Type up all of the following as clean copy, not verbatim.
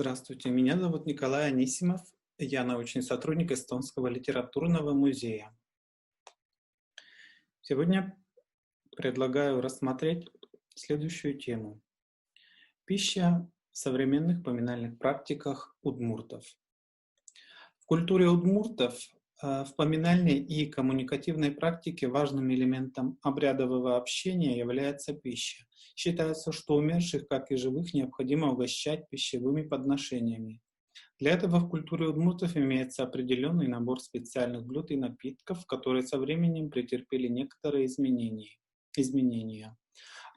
Здравствуйте, меня зовут Николай Анисимов, я научный сотрудник Эстонского литературного музея. Сегодня предлагаю рассмотреть следующую тему. Пища в современных поминальных практиках удмуртов. В культуре удмуртов в поминальной и коммуникативной практике важным элементом обрядового общения является пища. Считается, что умерших, как и живых, необходимо угощать пищевыми подношениями. Для этого в культуре удмуртов имеется определенный набор специальных блюд и напитков, которые со временем претерпели некоторые изменения.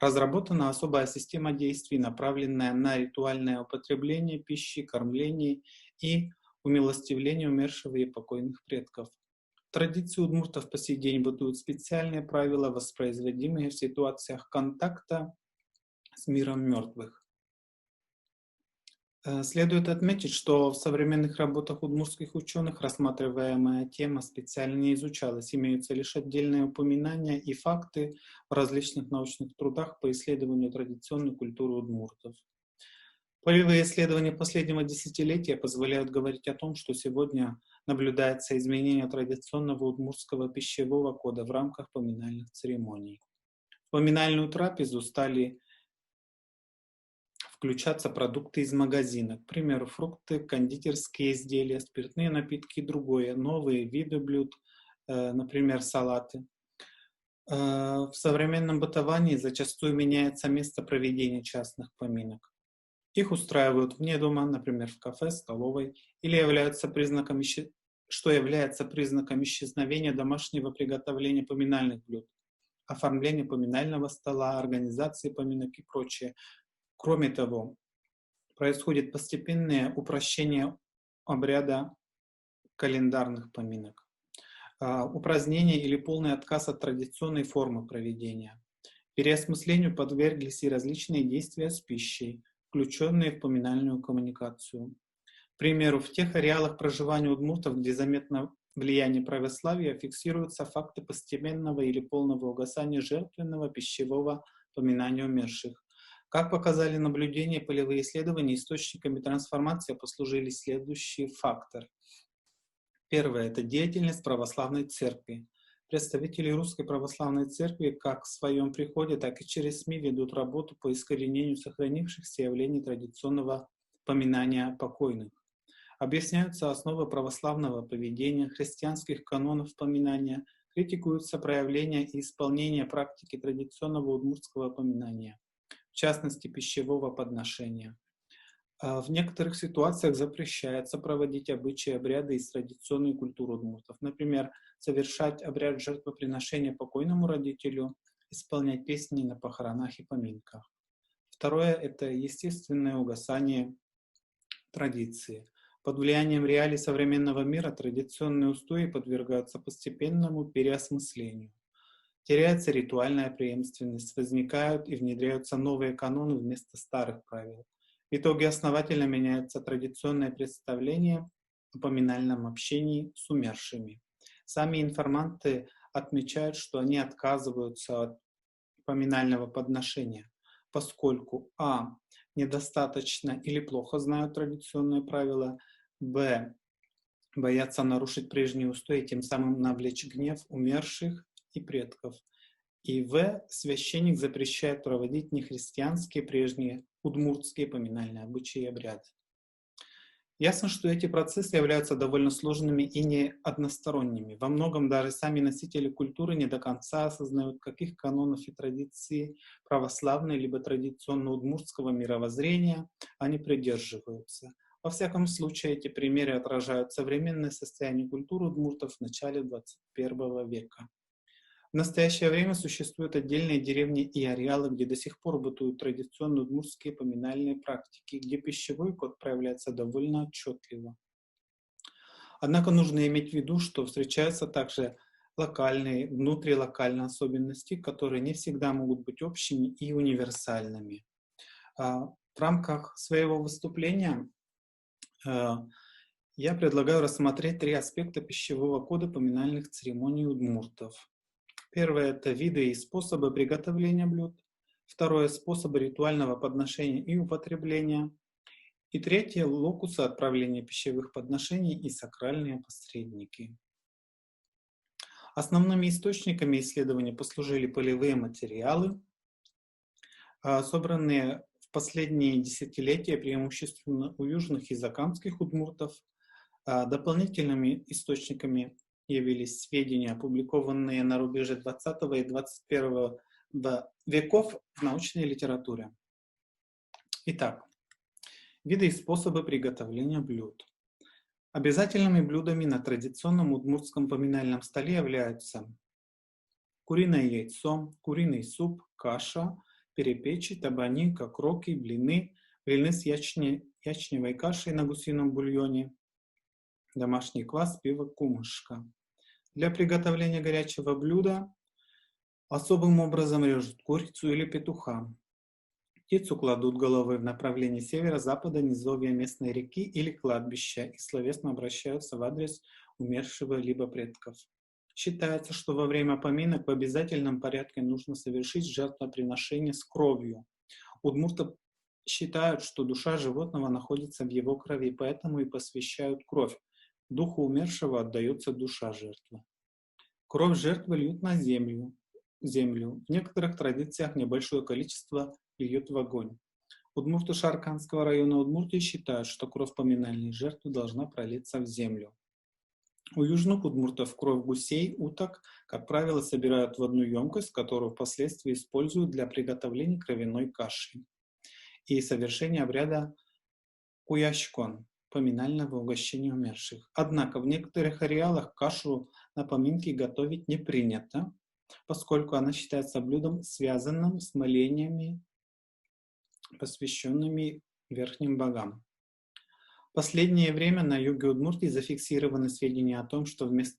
Разработана особая система действий, направленная на ритуальное употребление пищи, кормление и умилостивление умершего и покойных предков. В традиции удмуртов по сей день бытуют специальные правила, воспроизводимые в ситуациях контакта с миром мертвых. Следует отметить, что в современных работах удмуртских ученых рассматриваемая тема специально не изучалась, имеются лишь отдельные упоминания и факты в различных научных трудах по исследованию традиционной культуры удмуртов. Полевые исследования последнего десятилетия позволяют говорить о том, что сегодня наблюдается изменение традиционного удмуртского пищевого кода в рамках поминальных церемоний. В поминальную трапезу стали включаться продукты из магазина, к примеру, фрукты, кондитерские изделия, спиртные напитки и другое, новые виды блюд, например, салаты. В современном бытовании зачастую меняется место проведения частных поминок. Их устраивают вне дома, например, в кафе, столовой, или что является признаком исчезновения домашнего приготовления поминальных блюд, оформления поминального стола, организации поминок и прочее. Кроме того, происходит постепенное упрощение обряда календарных поминок, упразднение или полный отказ от традиционной формы проведения. Переосмыслению подверглись и различные действия с пищей, включенные в поминальную коммуникацию. К примеру, в тех ареалах проживания удмуртов, где заметно влияние православия, фиксируются факты постепенного или полного угасания жертвенного пищевого поминания умерших. Как показали наблюдения и полевые исследования, источниками трансформации послужили следующие факторы. Первое – это деятельность православной церкви. Представители Русской Православной Церкви как в своем приходе, так и через СМИ ведут работу по искоренению сохранившихся явлений традиционного поминания покойных. Объясняются основы православного поведения, христианских канонов поминания, критикуются проявления и исполнение практики традиционного удмуртского поминания, в частности пищевого подношения. В некоторых ситуациях запрещается проводить обычаи и обряды из традиционной культуры удмуртов. Например, совершать обряд жертвоприношения покойному родителю, исполнять песни на похоронах и поминках. Второе – это естественное угасание традиции. Под влиянием реалий современного мира традиционные устои подвергаются постепенному переосмыслению. Теряется ритуальная преемственность, возникают и внедряются новые каноны вместо старых правил. В итоге основательно меняется традиционное представление о поминальном общении с умершими. Сами информанты отмечают, что они отказываются от поминального подношения, поскольку недостаточно или плохо знают традиционные правила, боятся нарушить прежние устои и тем самым навлечь гнев умерших и предков. И священник запрещает проводить нехристианские прежние удмуртские поминальные обычаи и обряды. Ясно, что эти процессы являются довольно сложными и не односторонними. Во многом даже сами носители культуры не до конца осознают, каких канонов и традиций православной либо традиционно-удмуртского мировоззрения они придерживаются. Во всяком случае, эти примеры отражают современное состояние культуры удмуртов в начале XXI века. В настоящее время существуют отдельные деревни и ареалы, где до сих пор бытуют традиционные удмуртские поминальные практики, где пищевой код проявляется довольно отчетливо. Однако нужно иметь в виду, что встречаются также локальные, внутрилокальные особенности, которые не всегда могут быть общими и универсальными. В рамках своего выступления я предлагаю рассмотреть 3 аспекта пищевого кода поминальных церемоний удмуртов. Первое – это виды и способы приготовления блюд. Второе – способы ритуального подношения и употребления. И третье — локусы отправления пищевых подношений и сакральные посредники. Основными источниками исследований послужили полевые материалы, собранные в последние десятилетия преимущественно у южных и закамских удмуртов. Дополнительными источниками явились сведения, опубликованные на рубеже 20 и 21 веков в научной литературе. Итак, виды и способы приготовления блюд. Обязательными блюдами на традиционном удмуртском поминальном столе являются куриное яйцо, куриный суп, каша, перепечи, табани, кокроки, блины с ячневой кашей на гусином бульоне, домашний квас, пиво, кумышка. Для приготовления горячего блюда особым образом режут курицу или петуха. Птицу кладут головой в направлении северо-запада низовья местной реки или кладбища и словесно обращаются в адрес умершего либо предков. Считается, что во время поминок в обязательном порядке нужно совершить жертвоприношение с кровью. Удмурты считают, что душа животного находится в его крови, поэтому и посвящают кровь. Духу умершего отдается душа жертвы. Кровь жертвы льют на землю. В некоторых традициях небольшое количество льют в огонь. Удмурты Шарканского района Удмуртии считают, что кровь поминальной жертвы должна пролиться в землю. У южных удмуртов кровь гусей, уток, как правило, собирают в одну емкость, которую впоследствии используют для приготовления кровяной каши и совершения обряда куящкон, поминального угощения умерших. Однако в некоторых ареалах кашу на поминки готовить не принято, поскольку она считается блюдом, связанным с молениями, посвященными верхним богам. В последнее время на юге Удмуртии зафиксированы сведения о том, что вместо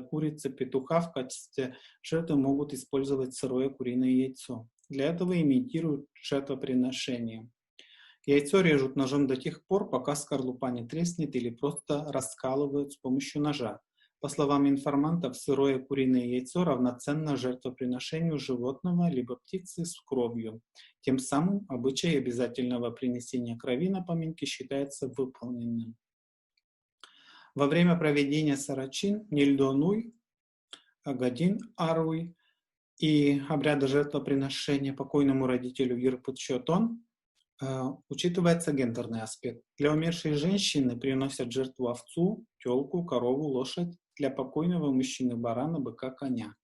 курицы петуха в качестве жертвы могут использовать сырое куриное яйцо. Для этого имитируют жертвоприношение. Яйцо режут ножом до тех пор, пока скорлупа не треснет, или просто раскалывают с помощью ножа. По словам информантов, сырое куриное яйцо равноценно жертвоприношению животного либо птицы с кровью. Тем самым обычай обязательного принесения крови на поминки считается выполненным. Во время проведения сарачин, нильдонуй, агадин аруй и обряда жертвоприношения покойному родителю Ирпутчотон учитывается гендерный аспект. Для умершей женщины приносят жертву овцу, телку, корову, лошадь, для покойного мужчины барана, быка, коня.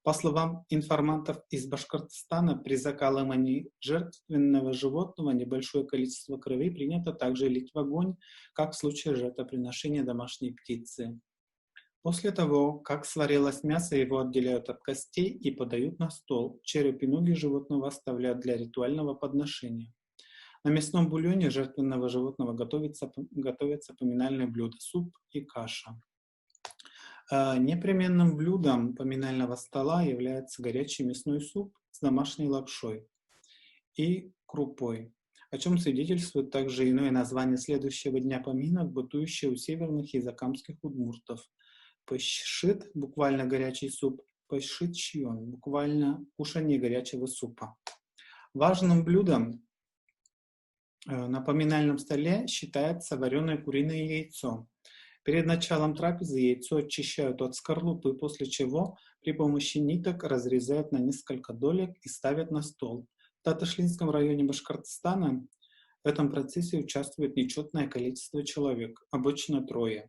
По словам информантов из Башкортостана, при закалывании жертвенного животного небольшое количество крови принято также лить в огонь, как в случае жертвоприношения домашней птицы. После того, как сварилось мясо, его отделяют от костей и подают на стол. Череп и ноги животного оставляют для ритуального подношения. На мясном бульоне жертвенного животного готовятся поминальные блюда, суп и каша. Непременным блюдом поминального стола является горячий мясной суп с домашней лапшой и крупой, о чем свидетельствует также иное название следующего дня поминок, бытующее у северных и закамских удмуртов. Пэшшит, буквально горячий суп, пэшшит чьон, буквально кушание горячего супа. Важным блюдом на поминальном столе считается вареное куриное яйцо. Перед началом трапезы яйцо очищают от скорлупы, после чего при помощи ниток разрезают на несколько долек и ставят на стол. В Таташлинском районе Башкортостана в этом процессе участвует нечетное количество человек, обычно 3.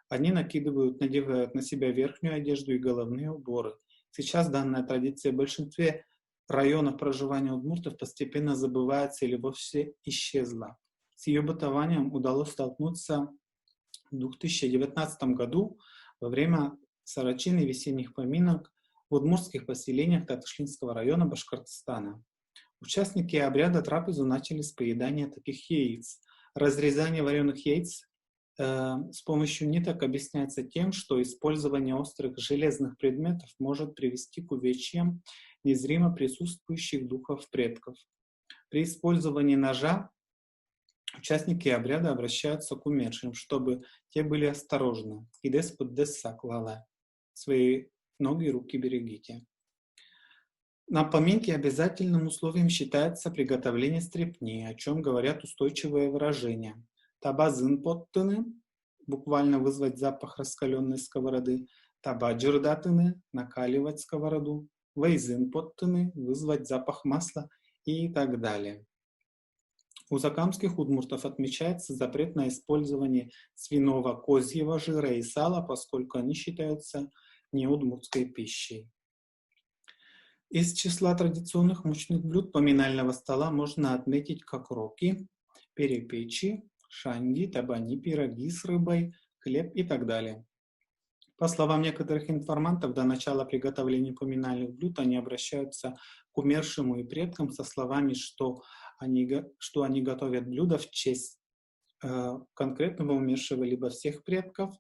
Они надевают на себя верхнюю одежду и головные уборы. Сейчас данная традиция в большинстве районов проживания удмуртов постепенно забывается или вовсе исчезла. С ее бытованием удалось столкнуться в 2019 году во время сарачин и весенних поминок в удмуртских поселениях Таташлинского района Башкортостана. Участники обряда трапезу начали с поедания таких яиц. Разрезание вареных яиц с помощью ниток объясняется тем, что использование острых железных предметов может привести к увечьям незримо присутствующих духов предков. При использовании ножа участники обряда обращаются к умершим, чтобы те были осторожны. «Идес под десса клала» — «Свои ноги и руки берегите». На поминке обязательным условием считается приготовление стрепни, о чем говорят устойчивые выражения. Табазын поттыны, буквально вызвать запах раскаленной сковороды. Табаджирдатыны, накаливать сковороду. Вейзын поттыны, вызвать запах масла и так далее. У закамских удмуртов отмечается запрет на использование свиного, козьего жира и сала, поскольку они считаются неудмуртской пищей. Из числа традиционных мучных блюд поминального стола можно отметить кокроки, перепечи, шанги, табани, пироги с рыбой, хлеб и так далее. По словам некоторых информантов, до начала приготовления поминальных блюд они обращаются к умершему и предкам со словами, что они готовят блюда в честь конкретного умершего либо всех предков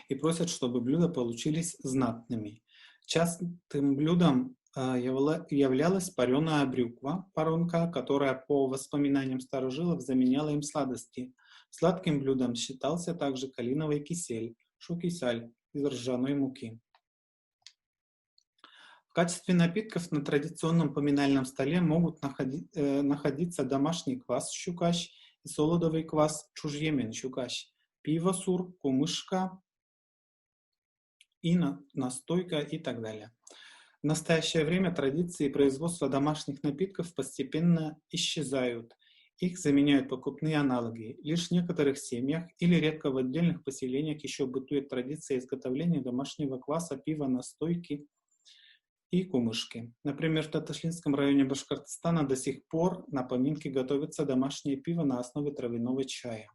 и просят, чтобы блюда получились знатными. Частым блюдом являлась пареная брюква, паронка, которая по воспоминаниям старожилов заменяла им сладости. Сладким блюдом считался также калиновый кисель, шукисаль из ржаной муки. В качестве напитков на традиционном поминальном столе могут находиться домашний квас щукащ и солодовый квас чужьемен щукащ, пиво сур, кумышка и настойка и так далее. В настоящее время традиции производства домашних напитков постепенно исчезают. Их заменяют покупные аналоги. Лишь в некоторых семьях или редко в отдельных поселениях еще бытует традиция изготовления домашнего кваса, пива, настойки и кумышки. Например, в Таташлинском районе Башкортостана до сих пор на поминки готовится домашнее пиво на основе травяного чая.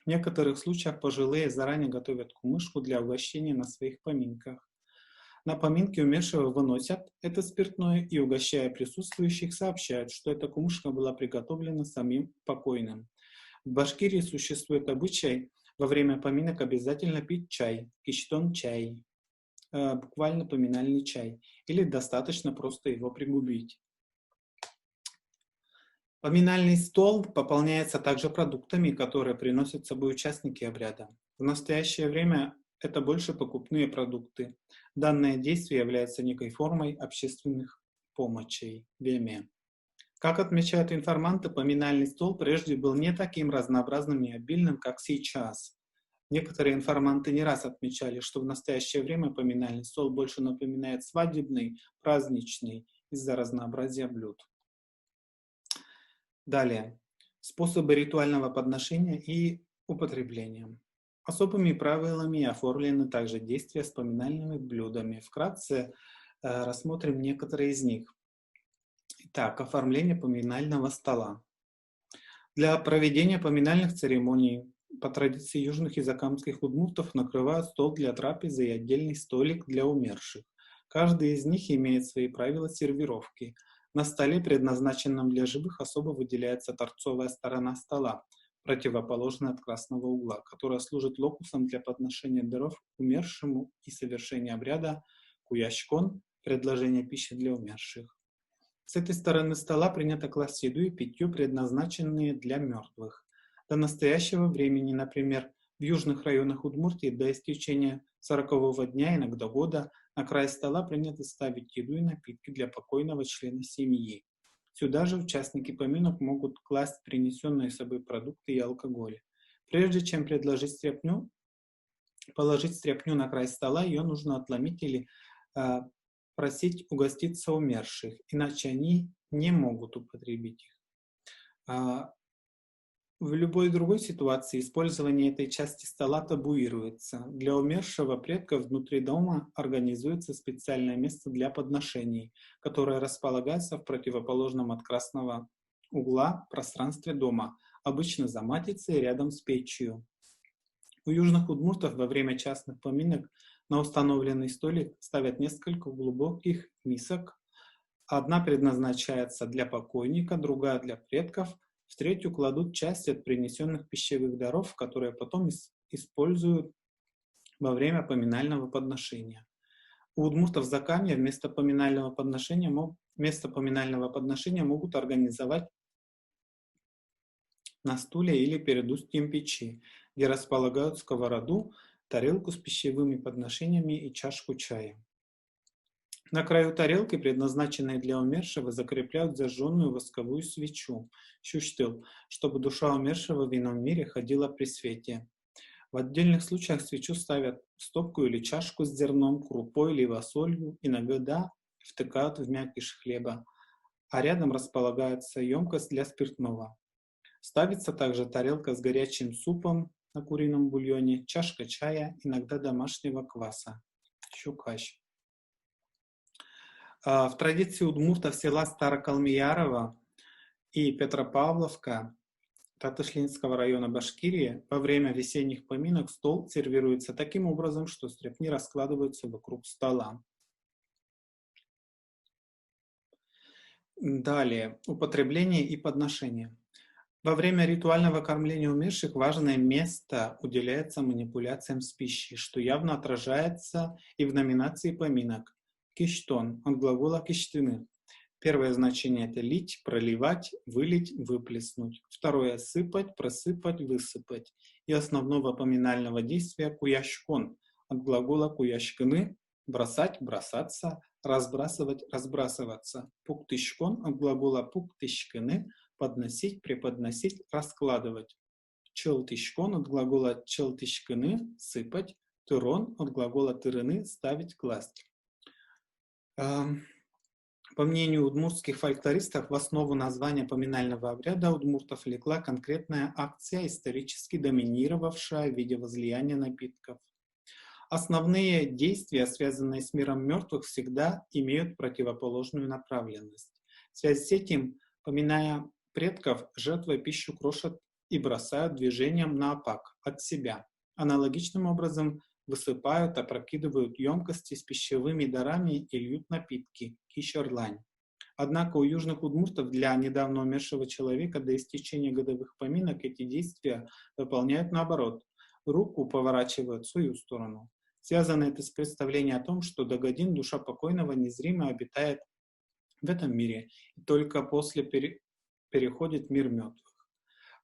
В некоторых случаях пожилые заранее готовят кумышку для угощения на своих поминках. На поминки умершего выносят это спиртное и, угощая присутствующих, сообщают, что эта кумышка была приготовлена самим покойным. В Башкирии существует обычай во время поминок обязательно пить чай, киштон чай, буквально поминальный чай, или достаточно просто его пригубить. Поминальный стол пополняется также продуктами, которые приносят с собой участники обряда. В настоящее время это больше покупные продукты. Данное действие является некой формой общественных помощей, ВМЕ. Как отмечают информанты, поминальный стол прежде был не таким разнообразным и обильным, как сейчас. Некоторые информанты не раз отмечали, что в настоящее время поминальный стол больше напоминает свадебный, праздничный из-за разнообразия блюд. Далее. Способы ритуального подношения и употребления. Особыми правилами оформлены также действия с поминальными блюдами. Вкратце рассмотрим некоторые из них. Итак, оформление поминального стола. Для проведения поминальных церемоний по традиции южных и закамских удмуртов накрывают стол для трапезы и отдельный столик для умерших. Каждый из них имеет свои правила сервировки. На столе, предназначенном для живых, особо выделяется торцовая сторона стола, противоположная от красного угла, которая служит локусом для подношения даров умершему и совершения обряда куящкон, предложение пищи для умерших. С этой стороны стола принято класть еду и питье, предназначенные для мертвых. До настоящего времени, например, в южных районах Удмуртии до истечения 40-го дня, иногда года, на край стола принято ставить еду и напитки для покойного члена семьи. Сюда же участники поминок могут класть принесенные с собой продукты и алкоголь. Прежде чем положить стряпню на край стола, ее нужно отломить или просить угоститься умерших, иначе они не могут употребить их. В любой другой ситуации использование этой части стола табуируется. Для умершего предка внутри дома организуется специальное место для подношений, которое располагается в противоположном от красного угла пространстве дома, обычно за матицей рядом с печью. У южных удмуртов во время частных поминок на установленный столик ставят несколько глубоких мисок. Одна предназначается для покойника, другая для предков. В третью кладут часть от принесенных пищевых даров, которые потом используют во время поминального подношения. У удмуртов Закамья вместо поминального подношения могут организовать на стуле или перед устьем печи, где располагают сковороду, тарелку с пищевыми подношениями и чашку чая. На краю тарелки, предназначенной для умершего, закрепляют зажженную восковую свечу, щуштыл, чтобы душа умершего в ином мире ходила при свете. В отдельных случаях свечу ставят в стопку или чашку с зерном, крупой либо солью, иногда втыкают в мякиш хлеба, а рядом располагается емкость для спиртного. Ставится также тарелка с горячим супом на курином бульоне, чашка чая, иногда домашнего кваса, щукащ. В традиции удмуртов села Старокалмиярова и Петропавловка Татышлинского района Башкирии во время весенних поминок стол сервируется таким образом, что стряпни раскладываются вокруг стола. Далее. Употребление и подношение. Во время ритуального кормления умерших важное место уделяется манипуляциям с пищей, что явно отражается и в номинации поминок. Киштон, от глагола киштыны. Первое значение – это лить, проливать, вылить, выплеснуть. Второе – сыпать, просыпать, высыпать. И основного поминального действия – куяшкон, от глагола куяшкины – бросать, бросаться, разбрасывать, разбрасываться. Пуктышкон, от глагола пуктышкины – подносить, преподносить, раскладывать. Челтышкон, от глагола челтышкины – сыпать. Тырон, от глагола тырыны – ставить, класть. По мнению удмуртских фольклористов, в основу названия поминального обряда удмуртов легла конкретная акция, исторически доминировавшая в виде возлияния напитков. Основные действия, связанные с миром мертвых, всегда имеют противоположную направленность. В связи с этим, поминая предков, жертвой пищу крошат и бросают движением на опак, от себя. Аналогичным образом высыпают, опрокидывают емкости с пищевыми дарами и льют напитки, кишерлань. Однако у южных удмуртов для недавно умершего человека до истечения годовых поминок эти действия выполняют наоборот. Руку поворачивают в свою сторону. Связано это с представлением о том, что до годин душа покойного незримо обитает в этом мире и только после переходит в мир мертвых.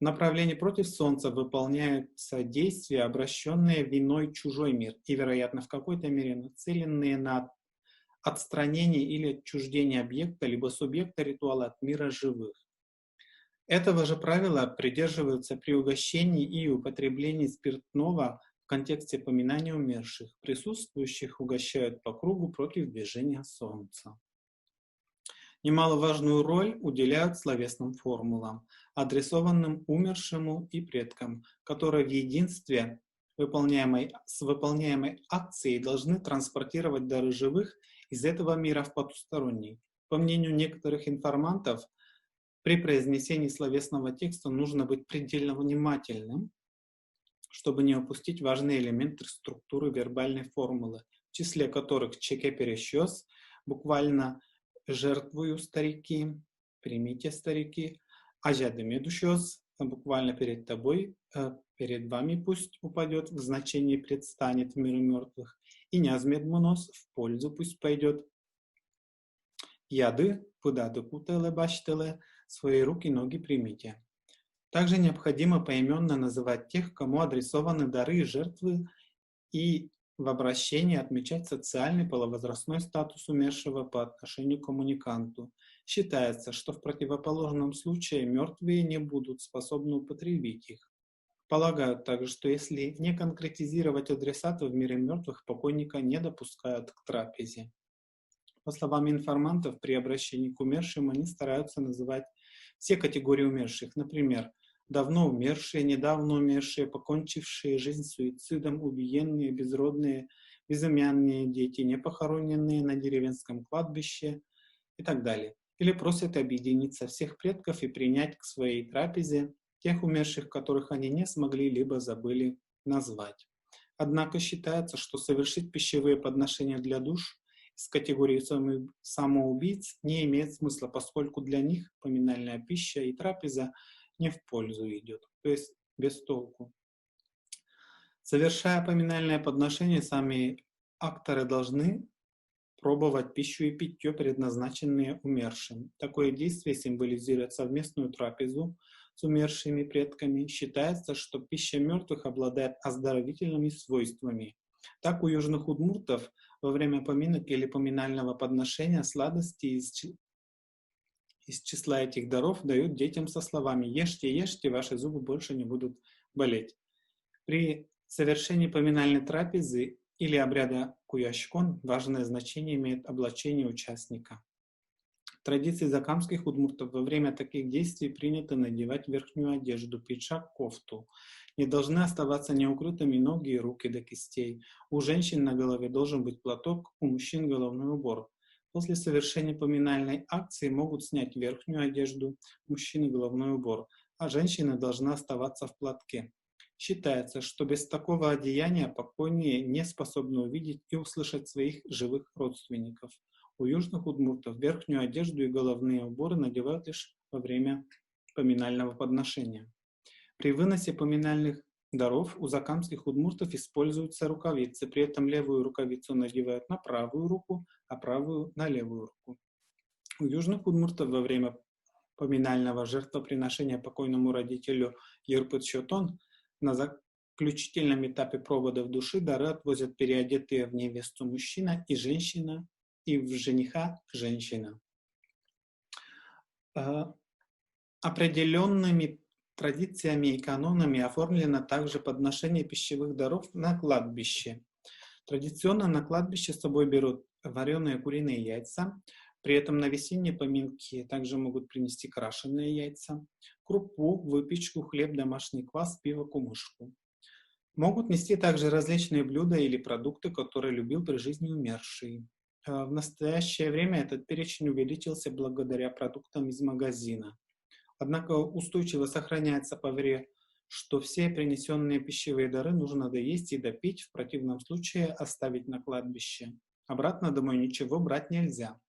В направлении против Солнца выполняются действия, обращенные в иной чужой мир и, вероятно, в какой-то мере нацеленные на отстранение или отчуждение объекта либо субъекта ритуала от мира живых. Этого же правила придерживаются при угощении и употреблении спиртного в контексте поминания умерших. Присутствующих угощают по кругу против движения Солнца. Немаловажную роль уделяют словесным формулам, адресованным умершему и предкам, которые в единстве с выполняемой акцией должны транспортировать дары живых из этого мира в потусторонний. По мнению некоторых информантов, при произнесении словесного текста нужно быть предельно внимательным, чтобы не упустить важные элементы структуры вербальной формулы, в числе которых чеке-перещёс, буквально «жертвую старики», «примите старики», «ажадемедущёс», буквально «перед тобой», «перед вами пусть упадет», в значении «предстанет в мире мертвых», и «нязмедмонос», «в пользу пусть пойдет», «яды», «пыдады кутеле баштеле», «свои руки, ноги примите». Также необходимо поименно называть тех, кому адресованы дары и жертвы, и в обращении отмечать социальный половозрастной статус умершего по отношению к коммуниканту. Считается, что в противоположном случае мертвые не будут способны употребить их. Полагают также, что если не конкретизировать адресата в мире мертвых, покойника не допускают к трапезе. По словам информантов, при обращении к умершим они стараются называть все категории умерших, например, давно умершие, недавно умершие, покончившие жизнь суицидом, убиенные, безродные, безымянные дети, непохороненные на деревенском кладбище и так далее. Или просят объединиться всех предков и принять к своей трапезе тех умерших, которых они не смогли либо забыли назвать. Однако считается, что совершить пищевые подношения для душ из категории самоубийц не имеет смысла, поскольку для них поминальная пища и трапеза не в пользу идет, то есть без толку. Совершая поминальное подношение, сами акторы должны пробовать пищу и питье, предназначенные умершим. Такое действие символизирует совместную трапезу с умершими предками. Считается, что пища мертвых обладает оздоровительными свойствами. Так у южных удмуртов во время поминок или поминального подношения сладости из числа этих даров дают детям со словами «Ешьте, ешьте, ваши зубы больше не будут болеть». При совершении поминальной трапезы или обряда куяшкон важное значение имеет облачение участника. В традиции закамских удмуртов во время таких действий принято надевать верхнюю одежду, пиджак, кофту. Не должны оставаться неукрытыми ноги и руки до кистей. У женщин на голове должен быть платок, у мужчин головной убор. После совершения поминальной акции могут снять верхнюю одежду, мужчины головной убор, а женщина должна оставаться в платке. Считается, что без такого одеяния покойные не способны увидеть и услышать своих живых родственников. У южных удмуртов верхнюю одежду и головные уборы надевают лишь во время поминального подношения. При выносе поминальных даров у закамских удмуртов используются рукавицы, при этом левую рукавицу надевают на правую руку, а правую на левую руку. У южных удмуртов во время поминального жертвоприношения покойному родителю Ерпыт-Щотон на заключительном этапе проводов души дары отвозят переодетые в невесту мужчина и женщина, и в жениха женщина. Определенными традициями и канонами оформлено также подношение пищевых даров на кладбище. Традиционно на кладбище с собой берут вареные куриные яйца, при этом на весенние поминки также могут принести крашеные яйца, крупу, выпечку, хлеб, домашний квас, пиво, кумышку. Могут нести также различные блюда или продукты, которые любил при жизни умерший. В настоящее время этот перечень увеличился благодаря продуктам из магазина. Однако устойчиво сохраняется поверье, что все принесенные пищевые дары нужно доесть и допить, в противном случае оставить на кладбище. Обратно домой ничего брать нельзя.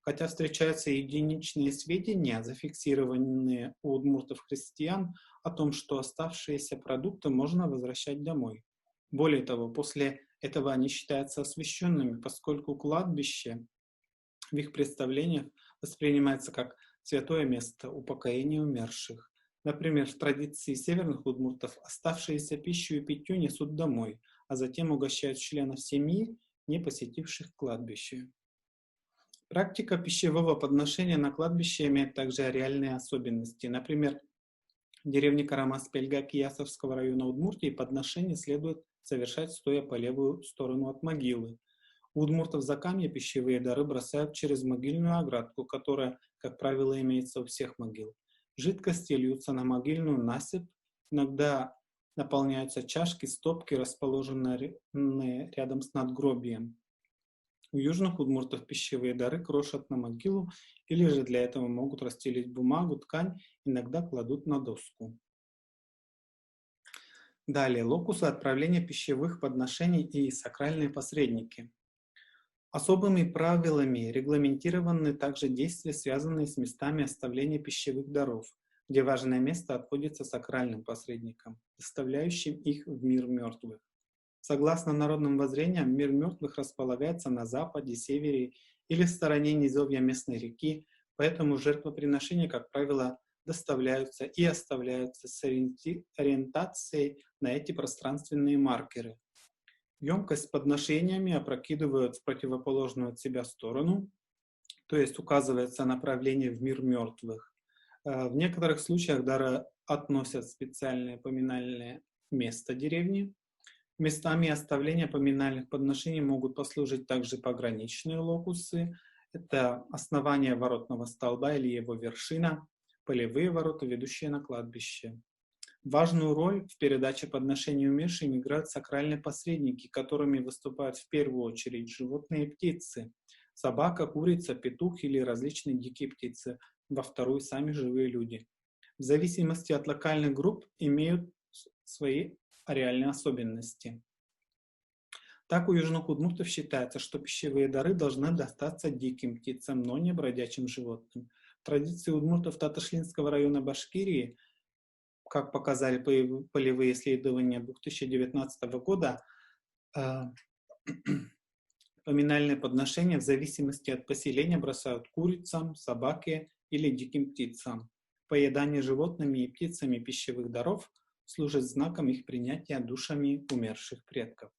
Хотя встречаются единичные сведения, зафиксированные у удмуртов-христиан, о том, что оставшиеся продукты можно возвращать домой. Более того, после этого они считаются освященными, поскольку кладбище в их представлениях воспринимается как святое место упокоения умерших. Например, в традиции северных удмуртов оставшиеся пищу и питье несут домой, а затем угощают членов семьи, не посетивших кладбище. Практика пищевого подношения на кладбище имеет также реальные особенности. Например, в деревне Карамас-Пельга Киясовского района Удмуртии подношение следует совершать, стоя по левую сторону от могилы. У удмуртов Закамья пищевые дары бросают через могильную оградку, которая, как правило, имеется у всех могил. Жидкости льются на могильную насыпь, иногда наполняются чашки, стопки, расположенные рядом с надгробием. У южных удмуртов пищевые дары крошат на могилу или же для этого могут расстелить бумагу, ткань, иногда кладут на доску. Далее, локусы отправления пищевых подношений и сакральные посредники. Особыми правилами регламентированы также действия, связанные с местами оставления пищевых даров, где важное место отводится сакральным посредникам, доставляющим их в мир мертвых. Согласно народным воззрениям, мир мертвых располагается на западе, севере или в стороне низовья местной реки, поэтому жертвоприношения, как правило, доставляются и оставляются с ориентацией на эти пространственные маркеры. Емкость с подношениями опрокидывают в противоположную от себя сторону, то есть указывается направление в мир мертвых. В некоторых случаях дары относят в специальное поминальное место деревни. Местами оставления поминальных подношений могут послужить также пограничные локусы. Это основание воротного столба или его вершина, полевые ворота, ведущие на кладбище. Важную роль в передаче подношений умершим играют сакральные посредники, которыми выступают в первую очередь животные и птицы. Собака, курица, петух или различные дикие птицы, во вторую сами живые люди. В зависимости от локальных групп имеют свои реальные особенности. Так у южных удмуртов считается, что пищевые дары должны достаться диким птицам, но не бродячим животным. В традиции удмуртов Татаршлинского района Башкирии, как показали полевые исследования 2019 года, поминальные подношения в зависимости от поселения бросают курицам, собаке или диким птицам. Поедание животными и птицами пищевых даров служит знаком их принятия душами умерших предков.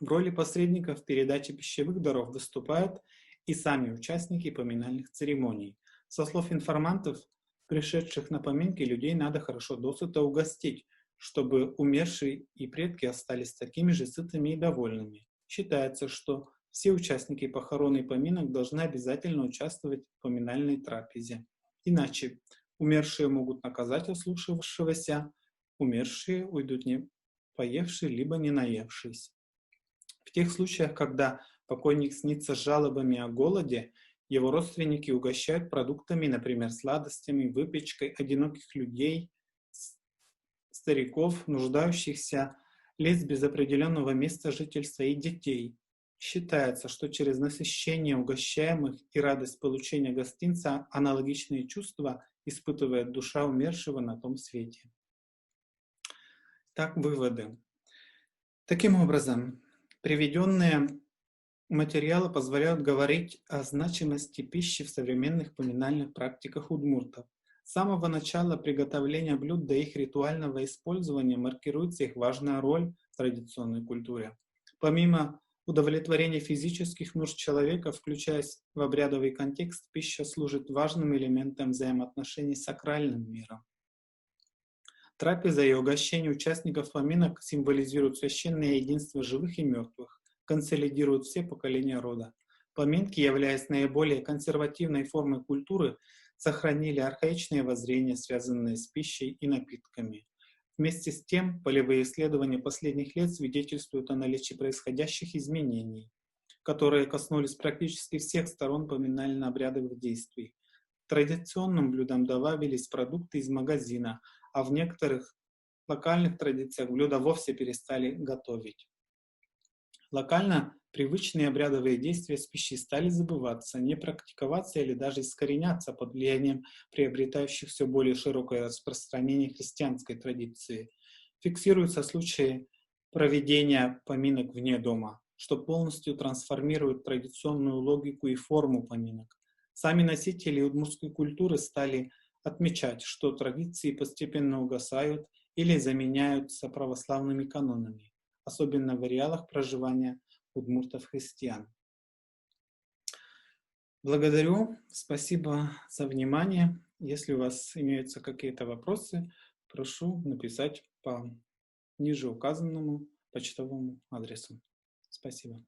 В роли посредников в передаче пищевых даров выступают и сами участники поминальных церемоний. Со слов информантов, пришедших на поминки, людей надо хорошо досыта угостить, чтобы умершие и предки остались такими же сытыми и довольными. Считается, что все участники похорон и поминок должны обязательно участвовать в поминальной трапезе. Иначе умершие могут наказать ослушавшегося, умершие уйдут не поевшие, либо не наевшись. В тех случаях, когда покойник снится с жалобами о голоде, его родственники угощают продуктами, например, сладостями, выпечкой одиноких людей, стариков, нуждающихся, лиц без определенного места жительства и детей. Считается, что через насыщение угощаемых и радость получения гостинца аналогичные чувства испытывает душа умершего на том свете. Так, выводы. Таким образом, приведенные материалы позволяют говорить о значимости пищи в современных поминальных практиках удмуртов. С самого начала приготовления блюд до их ритуального использования маркируется их важная роль в традиционной культуре. Помимо удовлетворения физических нужд человека, включаясь в обрядовый контекст, пища служит важным элементом взаимоотношений с сакральным миром. Трапеза и угощение участников поминок символизируют священное единство живых и мертвых, консолидируют все поколения рода. Поминки, являясь наиболее консервативной формой культуры, сохранили архаичные воззрения, связанные с пищей и напитками. Вместе с тем, полевые исследования последних лет свидетельствуют о наличии происходящих изменений, которые коснулись практически всех сторон поминально-обрядовых действий. К традиционным блюдам добавились продукты из магазина, а в некоторых локальных традициях блюда вовсе перестали готовить. Локально привычные обрядовые действия с пищей стали забываться, не практиковаться или даже искореняться под влиянием приобретающих все более широкое распространение христианской традиции. Фиксируются случаи проведения поминок вне дома, что полностью трансформирует традиционную логику и форму поминок. Сами носители удмуртской культуры стали отмечать, что традиции постепенно угасают или заменяются православными канонами, особенно в ареалах проживания удмуртов-христиан. Благодарю, спасибо за внимание. Если у вас имеются какие-то вопросы, прошу написать по ниже указанному почтовому адресу. Спасибо.